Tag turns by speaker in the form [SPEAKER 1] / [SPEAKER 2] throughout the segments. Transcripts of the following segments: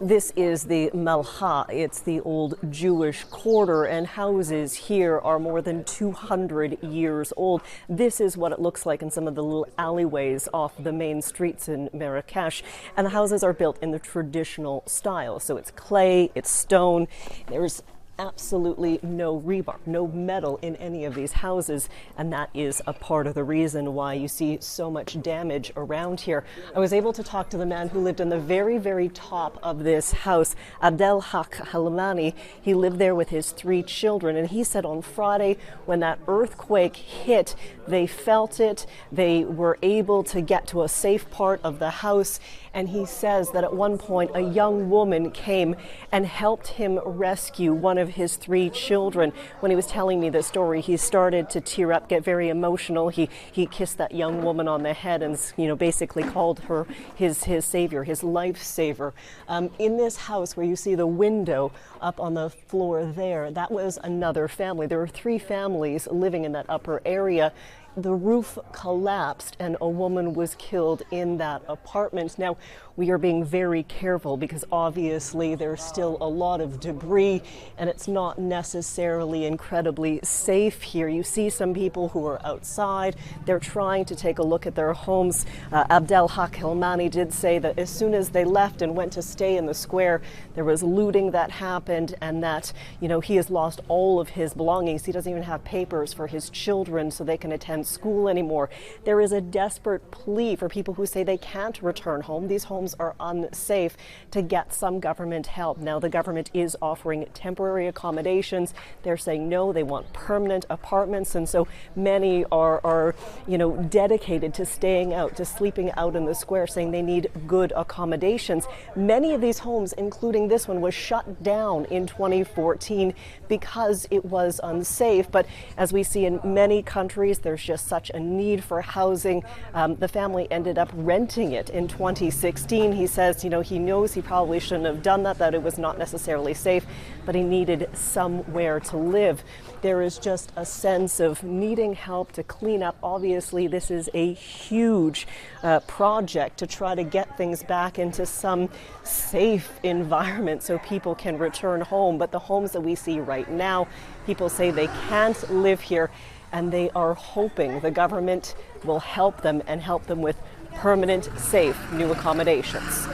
[SPEAKER 1] This is the Malha. It's the old Jewish quarter, and houses here are more than 200 years old. This is what it looks like in some of the little alleyways off the main streets in Marrakech. And the houses are built in the traditional style. So it's clay, it's stone. There's absolutely no rebar, no metal in any of these houses, and that is a part of the reason why you see so much damage around here. I was able to talk to the man who lived in the very, very top of this house, Abdelhak Helmani. He lived there with his 3 children, and he said on Friday when that earthquake hit, they felt it, they were able to get to a safe part of the house, and he says that at one point a young woman came and helped him rescue one of his 3 children. When he was telling me the story, he started to tear up, get very emotional. He kissed that young woman on the head and, basically called her his savior, his lifesaver. In this house where you see the window up on the floor there, that was another family. There were 3 families living in that upper area. The roof collapsed and a woman was killed in that apartment. Now, we are being very careful because obviously there's still a lot of debris and it's not necessarily incredibly safe here. You see some people who are outside. They're trying to take a look at their homes. Abdelhak Helmani did say that as soon as they left and went to stay in the square, there was looting that happened, and that, he has lost all of his belongings. He doesn't even have papers for his children so they can attend school anymore. There is a desperate plea for people who say they can't return home. These homes are unsafe, to get some government help. Now, the government is offering temporary accommodations. They're saying no, they want permanent apartments, and so many are dedicated to staying out, to sleeping out in the square, saying they need good accommodations. Many of these homes, including this one, was shut down in 2014 because it was unsafe. But as we see in many countries, there's just such a need for housing. The family ended up renting it in 2016. He says, he knows he probably shouldn't have done that it was not necessarily safe, but he needed somewhere to live. There is just a sense of needing help to clean up. Obviously, this is a huge project to try to get things back into some safe environment so people can return home. But the homes that we see right now, people say they can't live here, and they are hoping the government will help them and help them with permanent, safe new accommodations.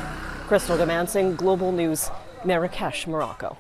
[SPEAKER 1] Crystal Goomansingh, Global News, Marrakech, Morocco.